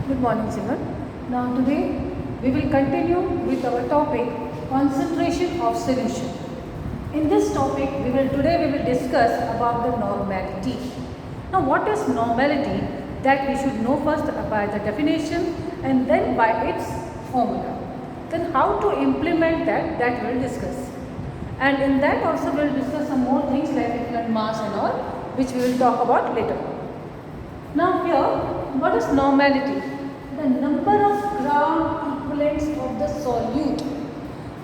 Good morning, children. Now today we will continue with our topic concentration of solution. In this topic we will discuss about the normality. Now what is normality? That we should know first by the definition and then by its formula. Then how to implement that we will discuss. And in that also we will discuss some more things like equivalent mass and all, which we will talk about later. Now here, what is normality? The number of gram equivalents of the solute.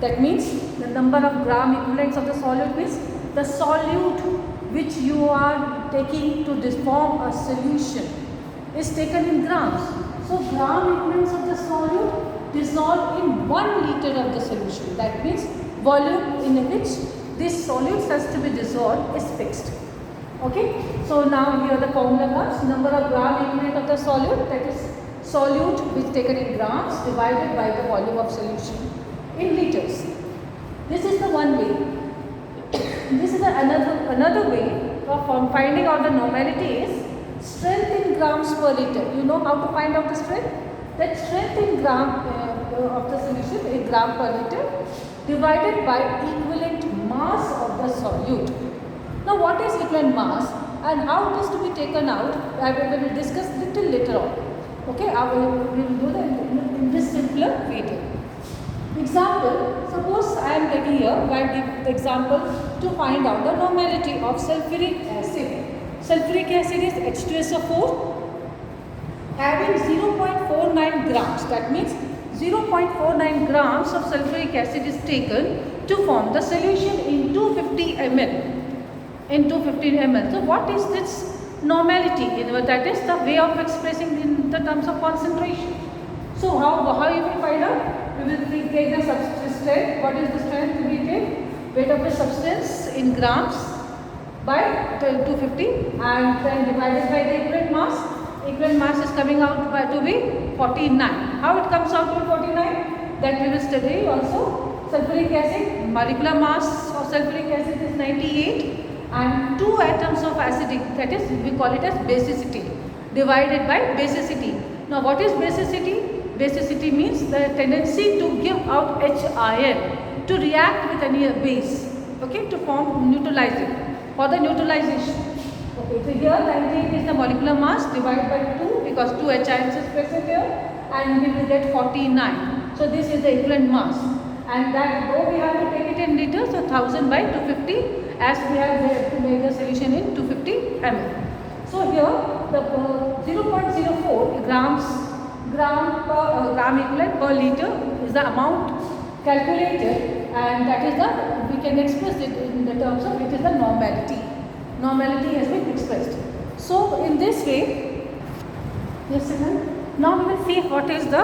That means the number of gram equivalents of the solute means the solute which you are taking to form a solution is taken in grams. So gram equivalents of the solute dissolve in 1 liter of the solution. That means volume in which this solute has to be dissolved is fixed. Okay, so now here the formula comes, number of gram equivalent of the solute, that is solute which taken in grams divided by the volume of solution in liters. This is the one way. This is another way of finding out the normality is strength in grams per liter. You know how to find out the strength? That strength in gram of the solution in gram per liter divided by equivalent mass of the solute. Now what is equivalent mass and how it is to be taken out, we will discuss little later on. Okay, we will do that in this simpler way. Example, suppose I am taking here, I give the example to find out the normality of sulfuric acid. Sulfuric acid is H2SO4 having 0.49 grams. That means 0.49 grams of sulfuric acid is taken to form the solution in 250 ml. In 250 ml. So what is this normality? That is the way of expressing in the terms of concentration. So how you will find out? We will take the substance strength. What is the strength we take? Weight of the substance in grams by 250 and then divided by the equivalent mass. Equivalent mass is coming out to be 49. How it comes out to 49? That we will study also. Sulfuric acid, molecular mass of sulfuric acid is 98. And 2 atoms of acidic, that is we call it as basicity, divided by basicity. Now what is basicity? Basicity means the tendency to give out H ion to react with any base, okay, to form neutralizing, for the neutralization. Okay, so here 98 is the molecular mass divided by 2 because 2 H ions is present here and we will get 49. So this is the equivalent mass and that though we have to take it in liters, so 1000 by 250 as we have to make the solution in 250 ml. So here the 0.04 gram equivalent per liter is the amount calculated and that is the, we can express it in the terms of it is the normality. Normality has been expressed. So in this way, yes, now we will see what is the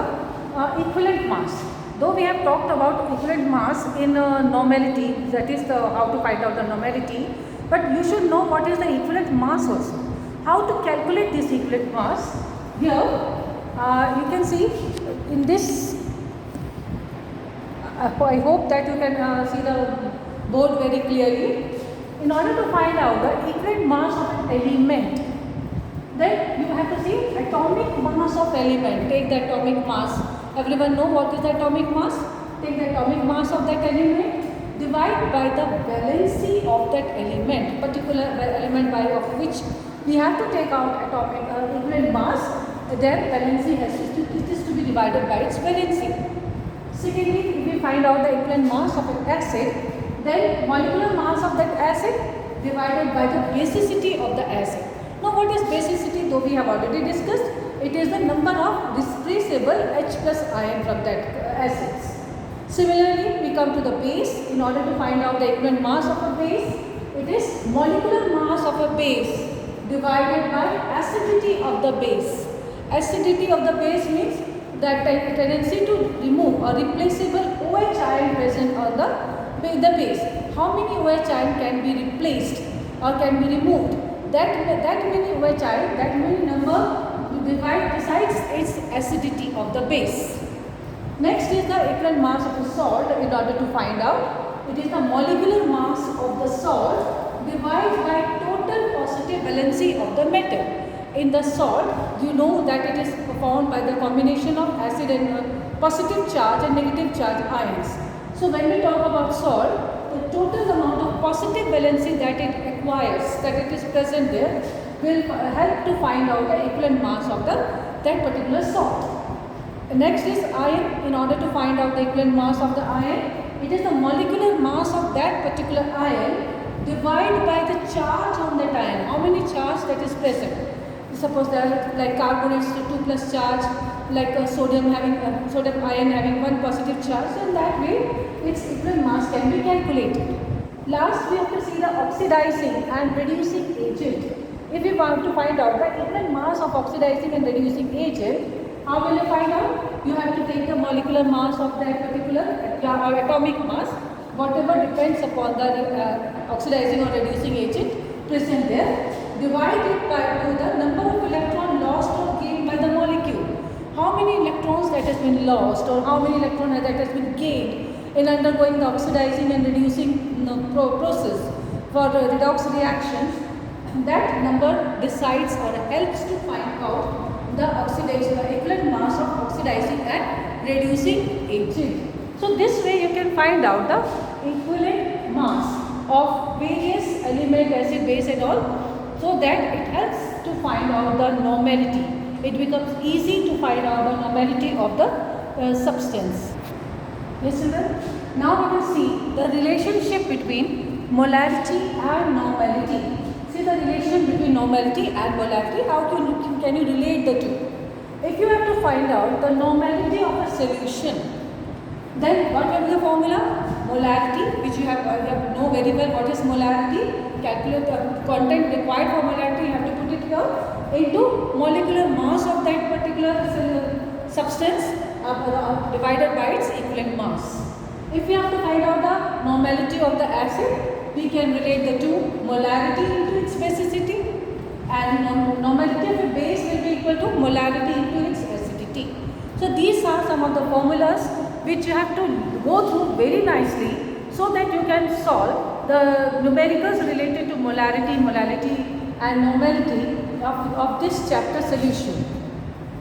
equivalent mass. Though we have talked about equivalent mass in normality, that is the how to find out the normality, but you should know what is the equivalent mass also. How to calculate this equivalent mass? Here you can see in this, I hope that you can see the board very clearly. In order to find out the equivalent mass of an element, then you have to see atomic mass of element. Take the atomic mass. Everyone know what is the atomic mass? Take the atomic mass of that element, divide by the valency of that element, particular element by of which we have to take out atomic equivalent mass. Their valency it is to be divided by its valency. Secondly, if we find out the equivalent mass of an acid, then molecular mass of that acid divided by the basicity of the acid. Now what is basicity? Though we have already discussed, it is the number of displaceable H plus ion from that acids. Similarly, we come to the base. In order to find out the equivalent mass of a base, it is molecular mass of a base divided by acidity of the base. Acidity of the base means that tendency to remove a replaceable OH ion present on the base. How many OH ion can be replaced or can be removed? That many OH ion, that many number divide besides its acidity of the base. Next is the equivalent mass of the salt. In order to find out, it is the molecular mass of the salt divided by total positive valency of the metal. in the salt, you know that it is formed by the combination of acid and positive charge and negative charge ions. So when we talk about salt, the total amount of positive valency that it acquires, that it is present there, will help to find out the equivalent mass of that particular salt. Next is iron. In order to find out the equivalent mass of the iron, it is the molecular mass of that particular ion divided by the charge on that ion. How many charge that is present? Suppose there are like carbonates 2 plus charge, like sodium ion having 1 positive charge, so in that way its equivalent mass can be calculated. Last, we have to see the oxidizing and reducing agent. If we want to find out the equivalent mass of oxidizing and reducing agent, how will you find out? You have to take the molecular mass of that particular or atomic mass, whatever depends upon the oxidizing or reducing agent present there, divide it by the number of electrons lost or gained by the molecule. How many electrons that has been lost or how many electrons that has been gained in undergoing the oxidizing and reducing process for the redox reactions, that number decides or helps to find out the oxidation, the equivalent mass of oxidizing and reducing agent. So this way you can find out the equivalent mass of various element, acid, base and all, so that it helps to find out the normality. It becomes easy to find out the normality of the substance. Yes, children? Now we will see the relationship between molarity and normality. See the relation between normality and molarity. How can you relate the two? If you have to find out the normality of a solution, then what will be the formula? Molarity, which you have know very well what is molarity. Calculate the content required for molarity, you have to put it here into molecular mass of that particular substance divided by its equivalent mass. If we have to find out the normality of the acid, we can relate the two, molarity into its basicity, and normality of a base will be equal to molarity into its acidity. So these are some of the formulas which you have to go through very nicely so that you can solve the numericals related to molarity, molality and normality of this chapter solution.